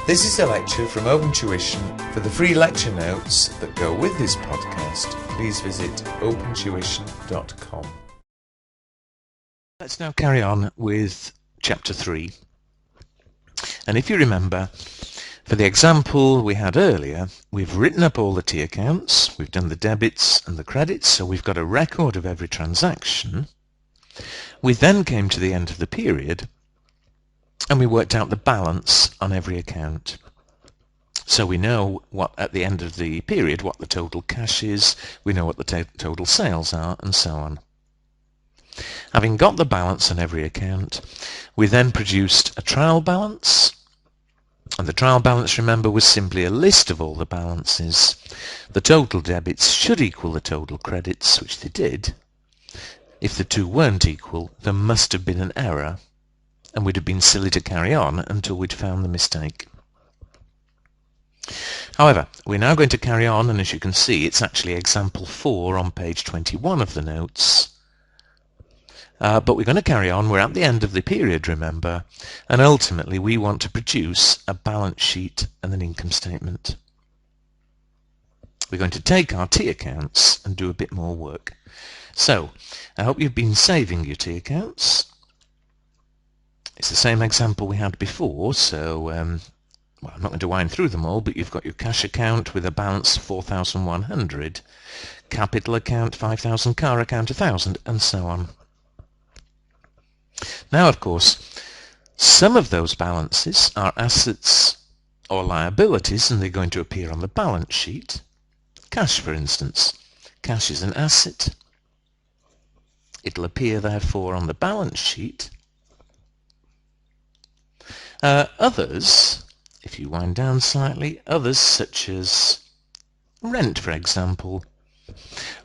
This is a lecture from Open Tuition. For the free lecture notes that go with this podcast, please visit opentuition.com. Let's now carry on with Chapter 3. And if you remember, for the example we had earlier, we've written up all the T accounts, we've done the debits and the credits, so we've got a record of every transaction. We then came to the end of the period and we worked out the balance on every account. So we know what at the end of the period what the total cash is, we know what the total sales are, and so on. Having got the balance on every account, we then produced a trial balance. And the trial balance, remember, was simply a list of all the balances. The total debits should equal the total credits, which they did. If the two weren't equal, there must have been an error, and we'd have been silly to carry on until we'd found the mistake. However, we're now going to carry on, and as you can see, it's actually example 4 on page 21 of the notes. But we're going to carry on. We're at the end of the period, remember, and ultimately we want to produce a balance sheet and an income statement. We're going to take our T accounts and do a bit more work. So, I hope you've been saving your T accounts. It's the same example we had before, so well, I'm not going to wind through them all, but you've got your cash account with a balance of 4,100, capital account 5,000, car account 1,000, and so on. Now, of course, some of those balances are assets or liabilities, and they're going to appear on the balance sheet. Cash, for instance. Cash is an asset. It'll appear, therefore, on the balance sheet. Others, if you wind down slightly, others such as rent, for example.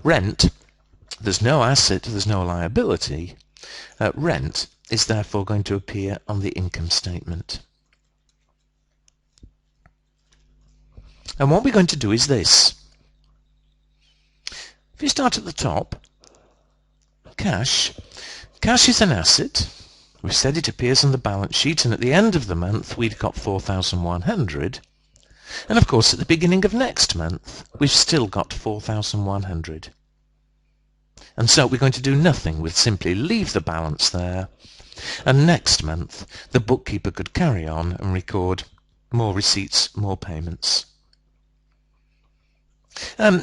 Rent, there's no asset, there's no liability. Rent is therefore going to appear on the income statement. And what we're going to do is this. If you start at the top, cash. Cash is an asset. We've said it appears on the balance sheet, and at the end of the month we've got 4,100. And of course at the beginning of next month we've still got 4,100. And so we're going to do nothing. We'll simply leave the balance there, and next month the bookkeeper could carry on and record more receipts, more payments.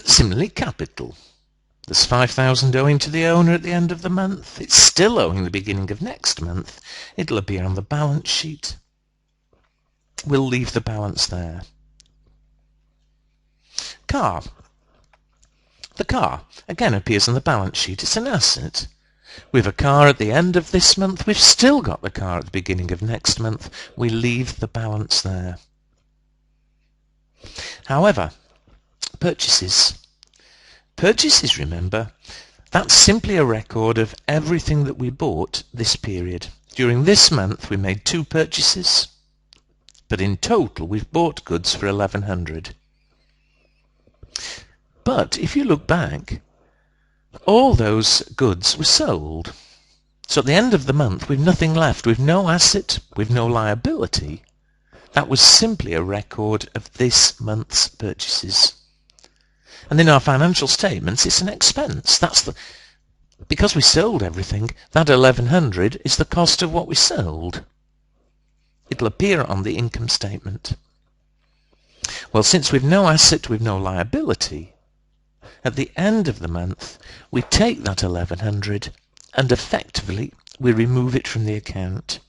Similarly, capital. There's 5,000 owing to the owner at the end of the month. It's still owing the beginning of next month. It'll appear on the balance sheet. We'll leave the balance there. Car. The car, again, appears on the balance sheet. It's an asset. With a car at the end of this month, we've still got the car at the beginning of next month. We leave the balance there. However, purchases. Purchases, remember, that's simply a record of everything that we bought this period. During this month we made 2 purchases, but in total we've bought goods for 1,100. But if you look back, all those goods were sold. So at the end of the month we've nothing left. We've no asset, we've no liability. That was simply a record of this month's purchases. And in our financial statements, it's an expense. Because we sold everything, that 1,100 is the cost of what we sold. It'll appear on the income statement. Well, since we've no asset, we've no liability, at the end of the month, we take that 1,100 and effectively we remove it from the account.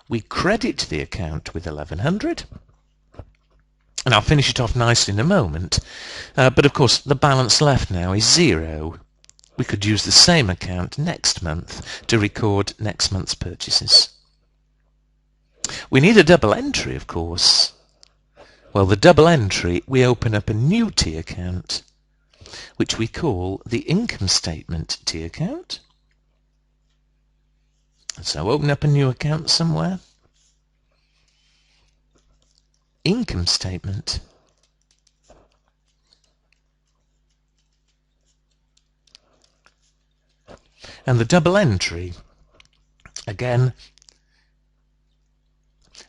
We credit the account with 1,100. And I'll finish it off nicely in a moment. But of course, the balance left now is 0. We could use the same account next month to record next month's purchases. We need a double entry, of course. Well, the double entry, we open up a new T account, which we call the income statement T account. So open up a new account somewhere. Income statement. And the double entry, again,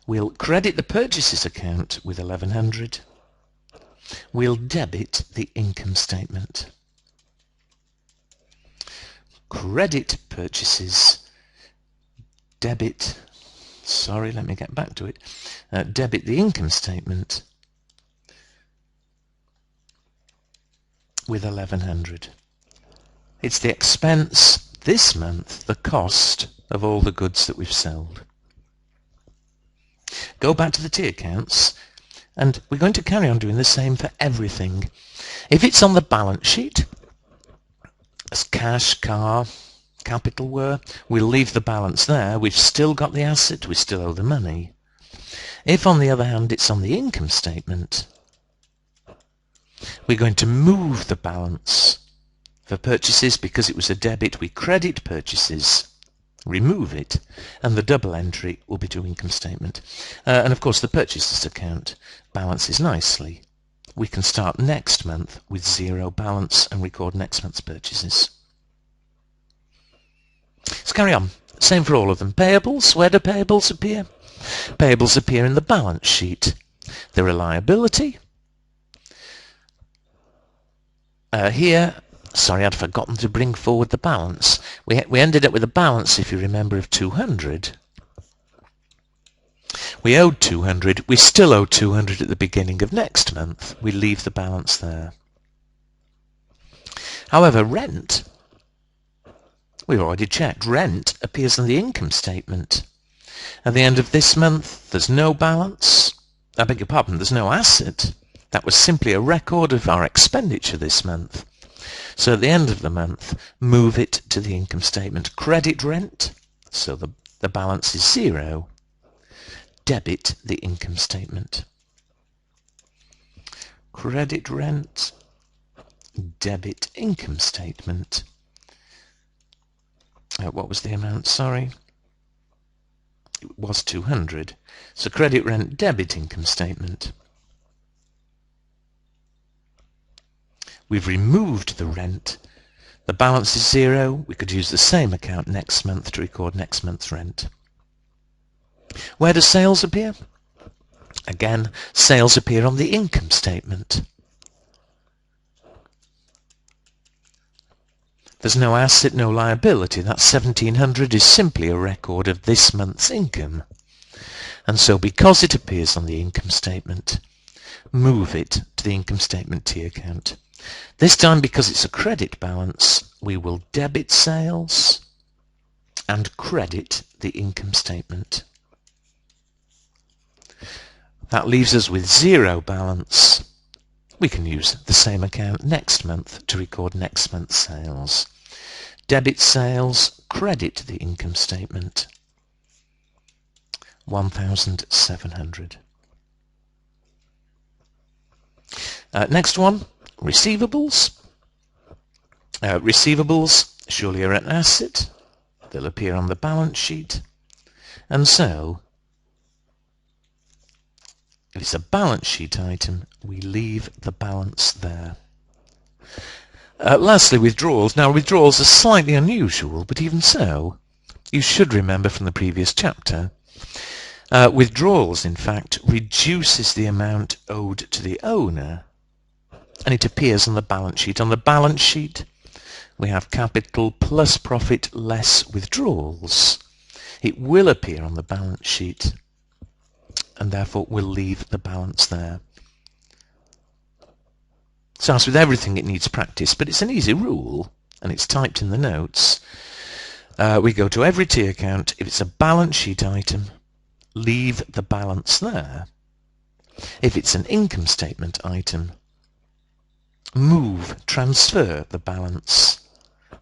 We'll credit the purchases account with 1100. We'll debit the income statement. Credit purchases, debit, sorry, let me get back to it, debit the income statement with 1100. It's the expense this month, the cost of all the goods that we've sold. Go back to the T accounts, and we're going to carry on doing the same for everything. If it's on the balance sheet, as cash, car, capital were, we'll leave the balance there. We've still got the asset, we still owe the money. If, on the other hand, it's on the income statement, we're going to move the balance. For purchases, because it was a debit, we credit purchases, remove it, and the double entry will be to income statement. And of course the purchases account balances nicely. We can start next month with 0 balance and record next month's purchases. Let's carry on. Same for all of them. Payables, where do payables appear? Payables appear in the balance sheet. They're a liability. Here, sorry, I'd forgotten to bring forward the balance. We ended up with a balance, if you remember, of 200. We owed 200. We still owe 200 at the beginning of next month. We leave the balance there. However, rent, we've already checked. Rent appears on the income statement. At the end of this month, there's no balance. I beg your pardon, there's no asset. That was simply a record of our expenditure this month. So at the end of the month, move it to the income statement. Credit rent, so the balance is 0. Debit the income statement. Credit rent, debit income statement. What was the amount? Sorry. It was 200. So credit rent, debit income statement. We've removed the rent. The balance is 0. We could use the same account next month to record next month's rent. Where do sales appear? Again, sales appear on the income statement. There's no asset, no liability. That 1700 is simply a record of this month's income. And so because it appears on the income statement, move it to the income statement T account. This time, because it's a credit balance, we will debit sales and credit the income statement. That leaves us with 0 balance. We can use the same account next month to record next month's sales. Debit sales, credit the income statement. 1,700. Next one, receivables. Receivables surely are an asset. They'll appear on the balance sheet. And so, if it's a balance sheet item, we leave the balance there. Lastly, withdrawals. Now, withdrawals are slightly unusual, but even so, you should remember from the previous chapter, withdrawals, in fact, reduces the amount owed to the owner, and it appears on the balance sheet. On the balance sheet, we have capital plus profit less withdrawals. It will appear on the balance sheet, and therefore we'll leave the balance there. So as with everything, it needs practice, but it's an easy rule, and it's typed in the notes. We go to every T account. If it's a balance sheet item, leave the balance there. If it's an income statement item, transfer the balance.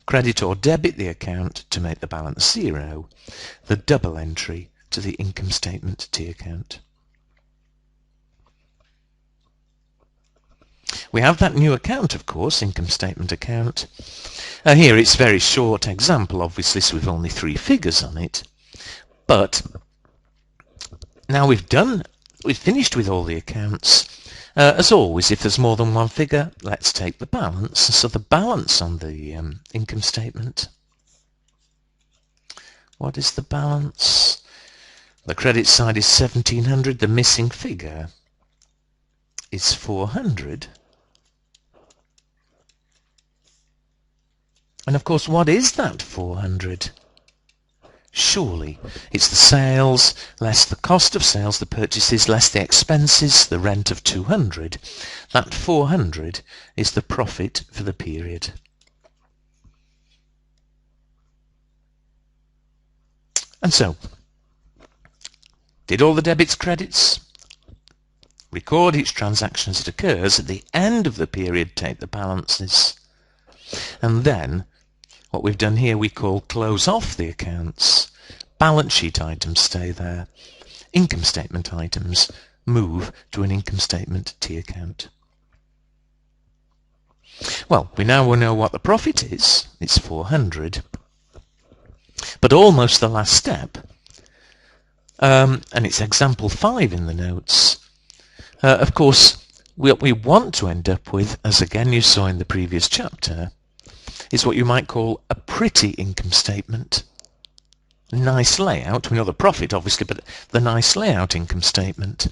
Credit or debit the account to make the balance 0. The double entry to the income statement T account. We have that new account, of course, income statement account. Here it's very short example, obviously, so we've only 3 figures on it. But now we've finished with all the accounts. As always, if there's more than one figure, let's take the balance. So the balance on the income statement. What is the balance? The credit side is 1700. The missing figure is 400. And of course, what is that 400? Surely it's the sales less the cost of sales, the purchases less the expenses, the rent of 200. That 400 is the profit for the period. And so, did all the debits, credits, record each transaction as it occurs, at the end of the period take the balances, and then what we've done here we call close off the accounts. Balance sheet items stay there. Income statement items move to an income statement T account. Well, we now will know what the profit is. It's 400. But almost the last step, and it's example 5 in the notes. Of course, what we want to end up with, as again you saw in the previous chapter, is what you might call a pretty income statement. Nice layout, we know the profit obviously, but the nice layout income statement,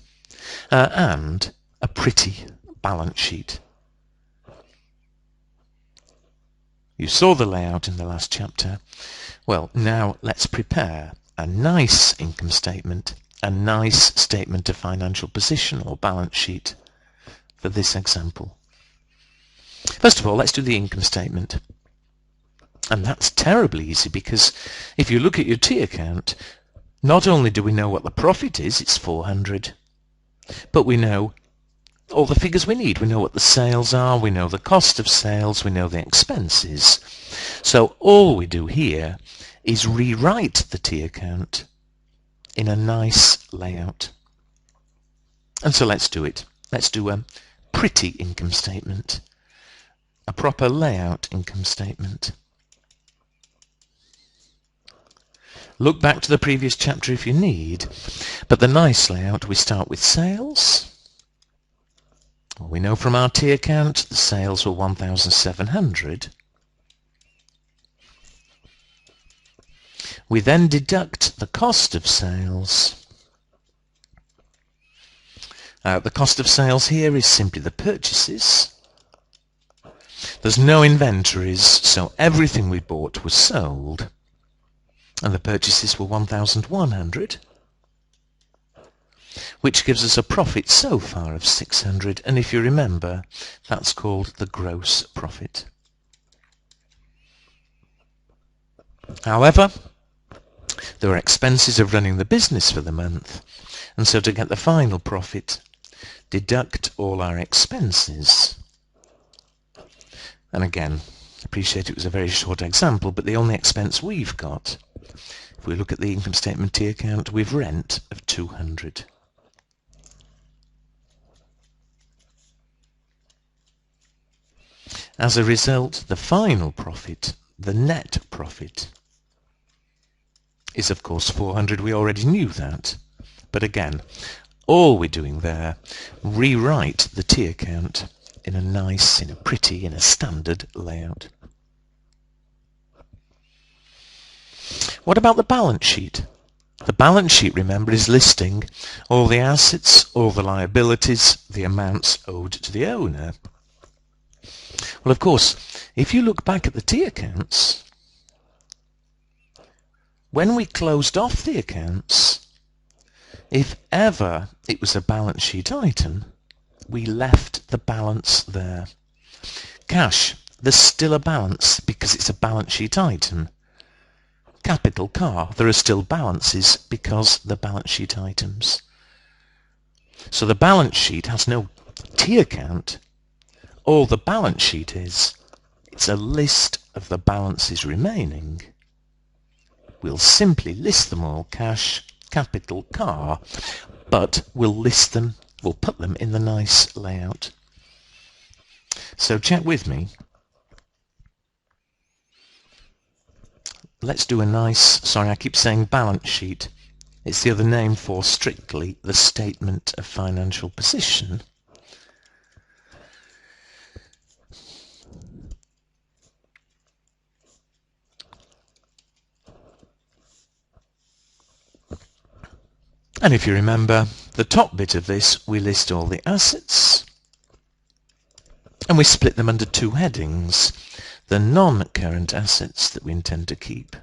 and a pretty balance sheet. You saw the layout in the last chapter. Well, now let's prepare a nice income statement, a nice statement of financial position or balance sheet for this example. First of all, let's do the income statement. And that's terribly easy, because if you look at your T account, not only do we know what the profit is, it's 400, but we know all the figures we need. We know what the sales are, we know the cost of sales, we know the expenses. So all we do here is rewrite the T account in a nice layout. And so let's do it. Let's do a pretty income statement, a proper layout income statement. Look back to the previous chapter if you need, but the nice layout, we start with sales. Well, we know from our T account the sales were 1,700. We then deduct the cost of sales. The cost of sales here is simply the purchases. There's no inventories, so everything we bought was sold. And the purchases were 1,100, which gives us a profit so far of 600, and if you remember, that's called the gross profit. However, there were expenses of running the business for the month, and so to get the final profit, deduct all our expenses. And again, I appreciate it was a very short example, but the only expense we've got, if we look at the income statement T account, we've rent of 200. As a result, the final profit, the net profit, is of course 400. We already knew that. But again, all we're doing there, rewrite the T account in a nice, in a pretty, in a standard layout. What about the balance sheet? The balance sheet, remember, is listing all the assets, all the liabilities, the amounts owed to the owner. Well, of course, if you look back at the T accounts, when we closed off the accounts, if ever it was a balance sheet item, we left the balance there. Cash, there's still a balance because it's a balance sheet item. Capital, car, there are still balances because they're balance sheet items. So the balance sheet has no T account. All the balance sheet is, it's a list of the balances remaining. We'll simply list them all, cash, capital, car, but we'll list them, we'll put them in the nice layout. So check with me. Let's do a nice, sorry I keep saying balance sheet. It's the other name for strictly the statement of financial position. And if you remember, the top bit of this, we list all the assets and we split them under two headings. The non-current assets that we intend to keep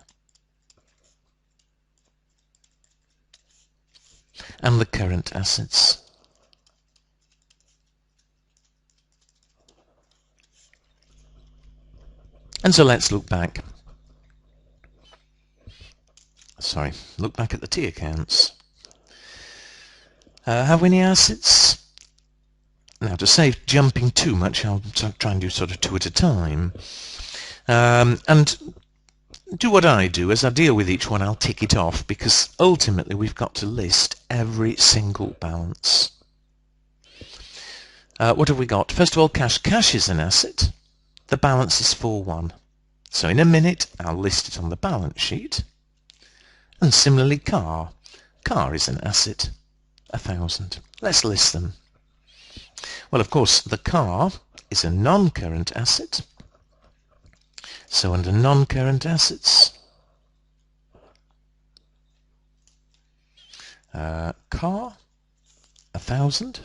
and the current assets. And so let's look back. Look back at the T accounts. Have we any assets? Now, to save jumping too much, I'll try and do sort of two at a time. And do what I do. As I deal with each one, I'll tick it off, because ultimately we've got to list every single balance. What have we got? First of all, cash. Cash is an asset. The balance is 41. So in a minute, I'll list it on the balance sheet. And similarly, car. Car is an asset. 1,000. Let's list them. Well, of course, the car is a non-current asset. So under non-current assets, car, 1,000.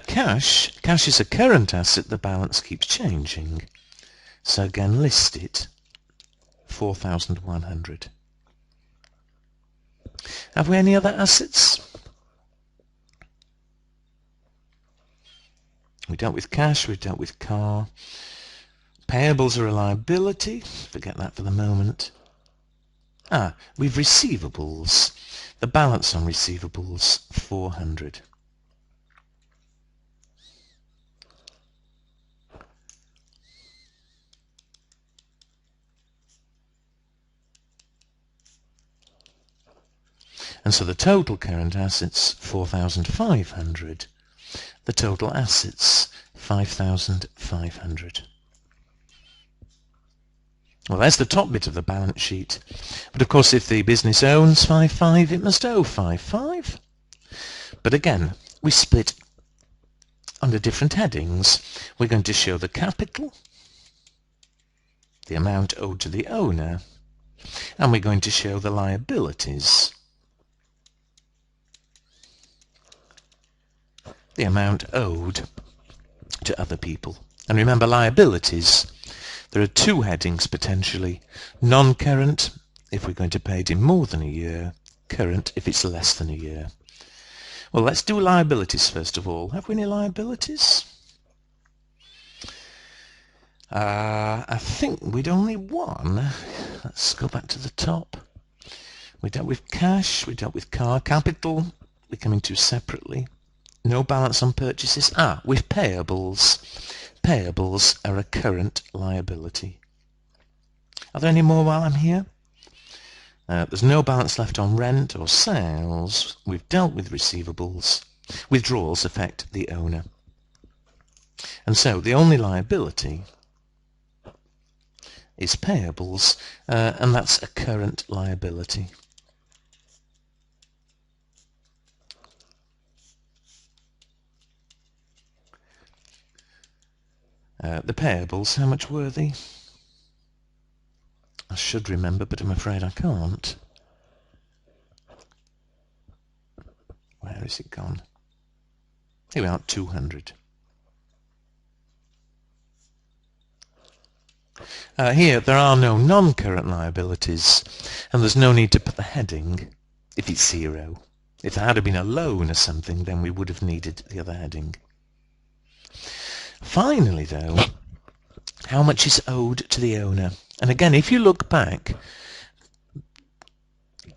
Cash is a current asset. The balance keeps changing. So again, list it, 4,100. Have we any other assets? We dealt with cash, we dealt with car. Payables are a liability. Forget that for the moment. We've receivables. The balance on receivables, 400. And so the total current assets, 4,500. The total assets, 5,500. Well, there's the top bit of the balance sheet. But of course, if the business owns 5,500, it must owe 5,500. But again, we split under different headings. We're going to show the capital, the amount owed to the owner, and we're going to show the liabilities, the amount owed to other people. And remember, liabilities, there are two headings potentially. Non-current, if we're going to pay it in more than a year. Current, if it's less than a year. Well, let's do liabilities first of all. Have we any liabilities? I think we'd only one. Let's go back to the top. We dealt with cash, we dealt with car. Capital, we're coming to separately. No balance on purchases. With payables. Payables are a current liability. Are there any more while I'm here? There's no balance left on rent or sales. We've dealt with receivables. Withdrawals affect the owner. And so the only liability is payables, and that's a current liability. The payables, how much were they? I should remember, but I'm afraid I can't. Where is it gone? Here we are, 200. Here, there are no non-current liabilities, and there's no need to put the heading if it's 0. If there had been a loan or something, then we would have needed the other heading. Finally, though, how much is owed to the owner? And again, if you look back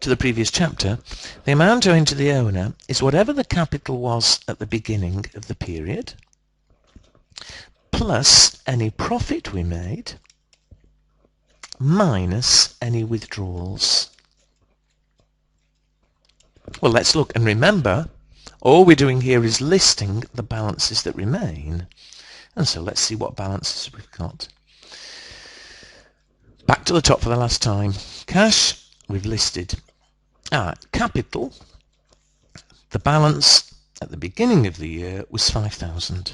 to the previous chapter, the amount owing to the owner is whatever the capital was at the beginning of the period, plus any profit we made, minus any withdrawals. Well, let's look. And remember, all we're doing here is listing the balances that remain. And so let's see what balances we've got. Back to the top for the last time. Cash, we've listed. Capital, the balance at the beginning of the year was 5,000.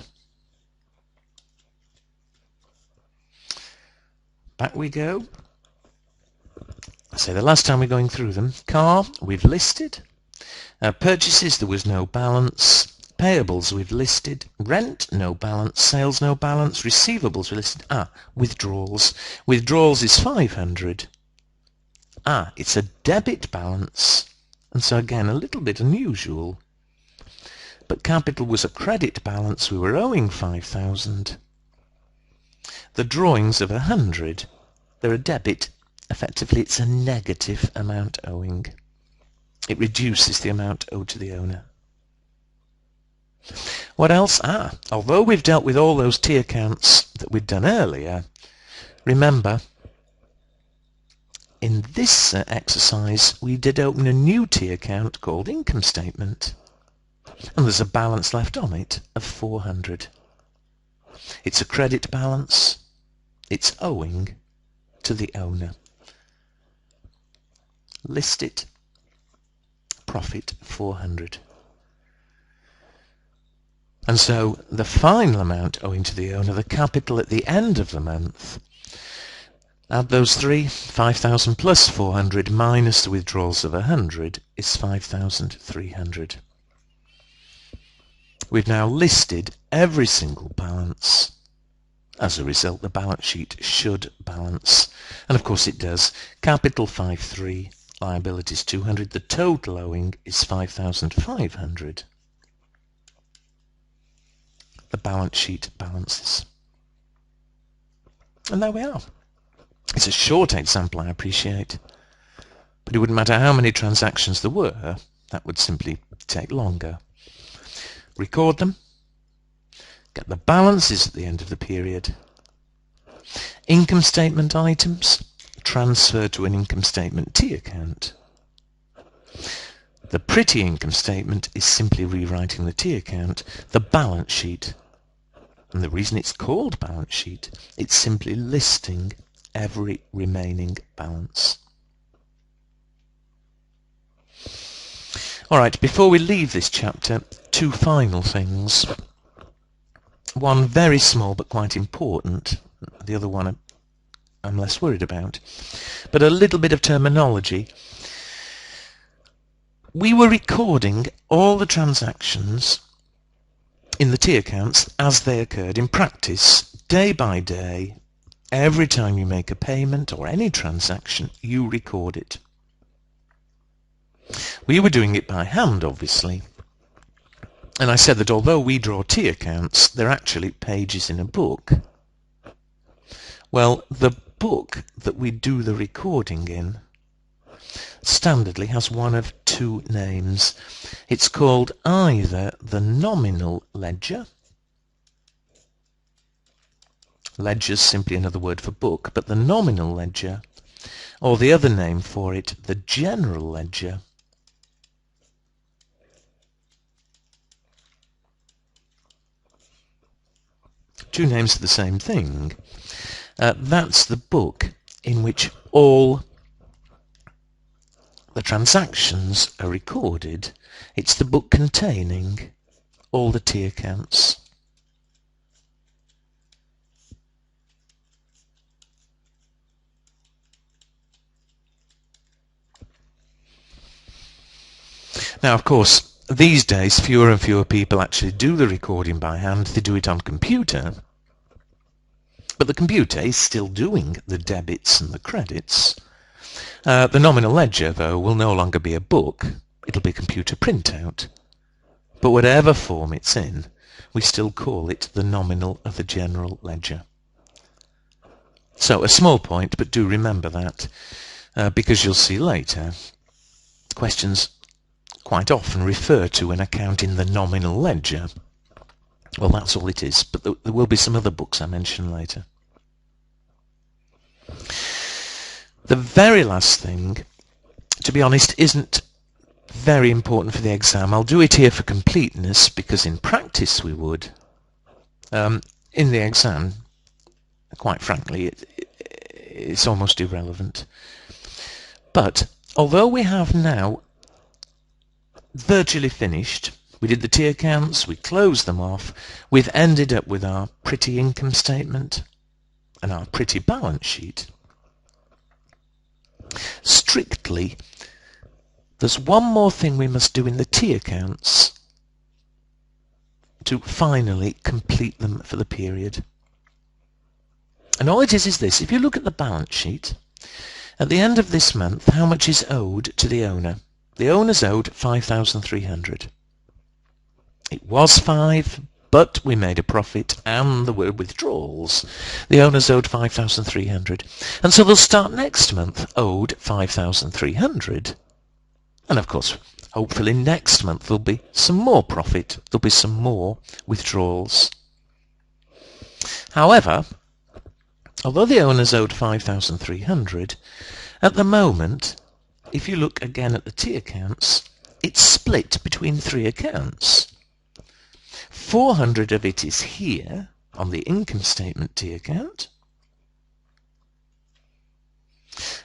Back we go. So the last time we're going through them, car, we've listed. Purchases, there was no balance. Payables, we've listed. Rent, no balance. Sales, no balance. Receivables, we listed. Withdrawals. Withdrawals is 500. It's a debit balance. And so again, a little bit unusual. But capital was a credit balance. We were owing 5,000. The drawings of 100, they're a debit. Effectively, it's a negative amount owing. It reduces the amount owed to the owner. What else? Although we've dealt with all those T accounts that we'd done earlier, remember, in this exercise, we did open a new T account called income statement. And there's a balance left on it of 400. It's a credit balance. It's owing to the owner. List it. Profit 400. And so the final amount owing to the owner, the capital at the end of the month, add those three, 5,000 plus 400 minus the withdrawals of 100 is 5,300. We've now listed every single balance. As a result, the balance sheet should balance. And of course it does. Capital 5,300. Liabilities 200. The total owing is 5,500. The balance sheet balances. And there we are. It's a short example, I appreciate. But it wouldn't matter how many transactions there were. That would simply take longer. Record them. Get the balances at the end of the period. Income statement items. Transfer to an income statement T account. The pretty income statement is simply rewriting the T account. The balance sheet, and the reason it's called balance sheet, it's simply listing every remaining balance. Alright, before we leave this chapter, two final things. One very small but quite important, the other one I'm less worried about. But a little bit of terminology. We were recording all the transactions in the T accounts as they occurred in practice, day by day. Every time you make a payment or any transaction, you record it. We were doing it by hand, obviously. And I said that although we draw T accounts, they're actually pages in a book. Well, the book that we do the recording in standardly has one of two names. It's called either the nominal ledger. Ledger's simply another word for book, but the nominal ledger, or the other name for it, the general ledger. Two names for the same thing. That's the book in which all the transactions are recorded. It's the book containing all the T accounts. Now, of course, these days fewer and fewer people actually do the recording by hand. They do it on computer. But the computer is still doing the debits and the credits. The nominal ledger, though, will no longer be a book. It'll be a computer printout. But whatever form it's in, we still call it the nominal or the general ledger. So a small point, but do remember that, because you'll see later, questions quite often refer to an account in the nominal ledger. Well, that's all it is, but there will be some other books I mention later. The very last thing, to be honest, isn't very important for the exam. I'll do it here for completeness, because in practice we would. In the exam, quite frankly, it's almost irrelevant. But although we have now virtually finished, we did the T accounts, we closed them off, we've ended up with our pretty income statement and our pretty balance sheet. Strictly, there's one more thing we must do in the T accounts to finally complete them for the period. And all it is this: if you look at the balance sheet, at the end of this month, how much is owed to the owner? The owner's owed 5,300. It was 5, but we made a profit, and there were withdrawals. The owner's owed 5,300. And so they'll start next month owed 5,300. And of course, hopefully next month there'll be some more profit. There'll be some more withdrawals. However, although the owner's owed 5,300, at the moment, if you look again at the T accounts, it's split between 3 accounts. 400 of it is here on the income statement T account.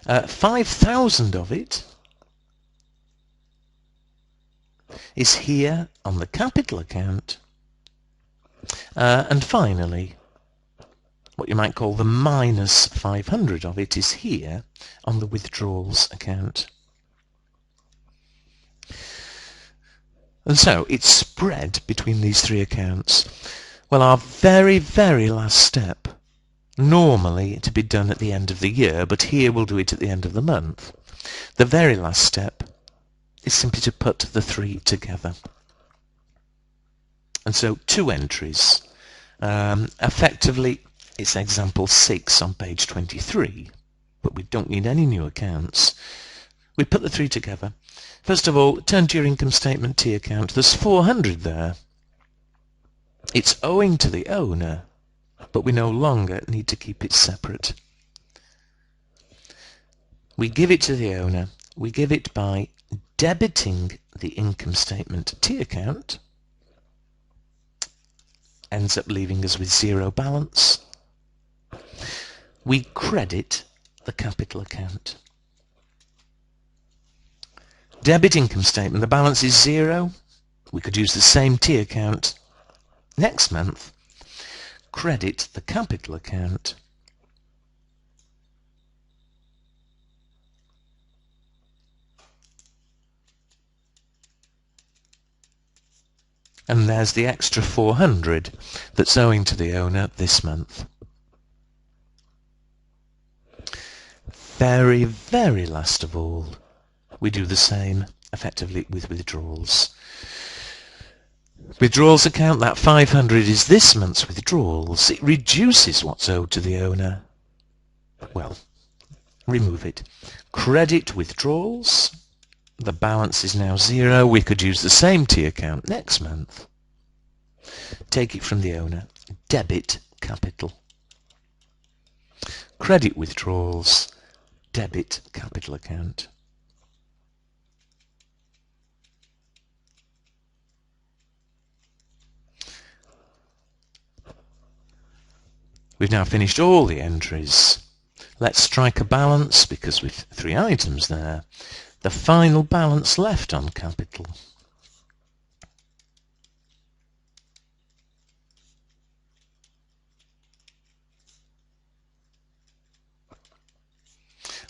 5,000 of it is here on the capital account. And finally, what you might call the minus 500 of it is here on the withdrawals account. And so it's spread between these 3 accounts. Well, our very, very last step, normally to be done at the end of the year, but here we'll do it at the end of the month. The very last step is simply to put the 3 together. And so 2 entries. Effectively, it's example 6 on page 23, but we don't need any new accounts. We put the 3 together. First of all, turn to your income statement T account. There's 400 there. It's owing to the owner, but we no longer need to keep it separate. We give it to the owner. We give it by debiting the income statement T account. Ends up leaving us with 0 balance. We credit the capital account. Debit income statement, the balance is 0. We could use the same T account next month. Credit the capital account. And there's the extra 400 that's owing to the owner this month. Very, very last of all, we do the same effectively with withdrawals. Withdrawals account, that 500 is this month's withdrawals. It reduces what's owed to the owner. Well, remove it. Credit withdrawals. The balance is now 0. We could use the same T account next month. Take it from the owner. Debit capital. Credit withdrawals. Debit capital account. We've now finished all the entries. Let's strike a balance, because with 3 items there, the final balance left on capital.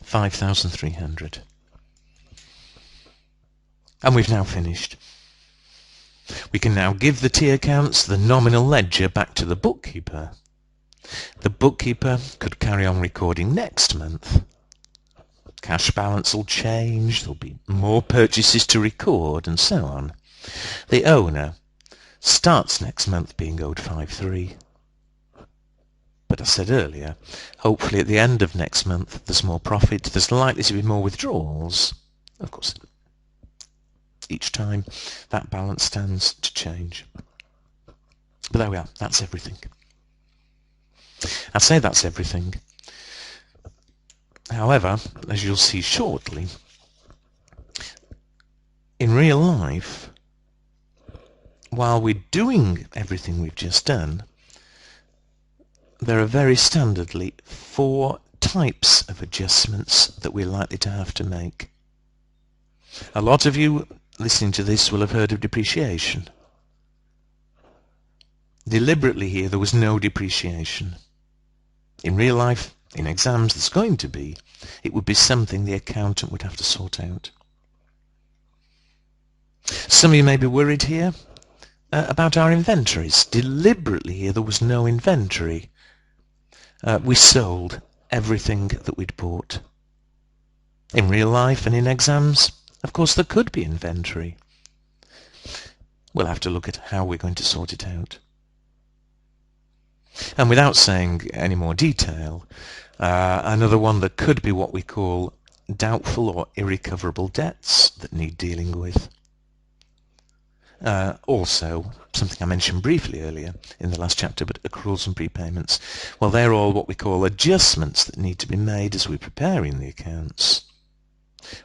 $5,300. And we've now finished. We can now give the T accounts, the nominal ledger, back to the bookkeeper. The bookkeeper could carry on recording next month. Cash balance will change, there'll be more purchases to record, and so on. The owner starts next month being owed 5,300. But I said earlier, hopefully at the end of next month there's more profit, there's likely to be more withdrawals. Of course, each time that balance stands to change. But there we are, that's everything. I say that's everything. However, as you'll see shortly, in real life, while we're doing everything we've just done, there are very standardly 4 types of adjustments that we're likely to have to make. A lot of you listening to this will have heard of depreciation. Deliberately here, there was no depreciation. In real life, in exams there's going to be, it would be something the accountant would have to sort out. Some of you may be worried here about our inventories. Deliberately here there was no inventory. We sold everything that we'd bought. In real life and in exams, of course, there could be inventory. We'll have to look at how we're going to sort it out. And without saying any more detail, another one that could be what we call doubtful or irrecoverable debts that need dealing with. Also, something I mentioned briefly earlier in the last chapter, but accruals and prepayments. Well, they're all what we call adjustments that need to be made as we're preparing the accounts.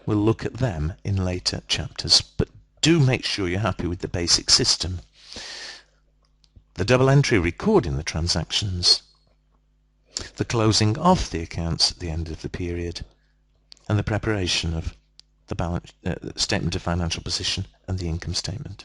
We'll look at them in later chapters, but do make sure you're happy with the basic system. The double entry recording the transactions, the closing of the accounts at the end of the period, and the preparation of the balance statement of financial position and the income statement.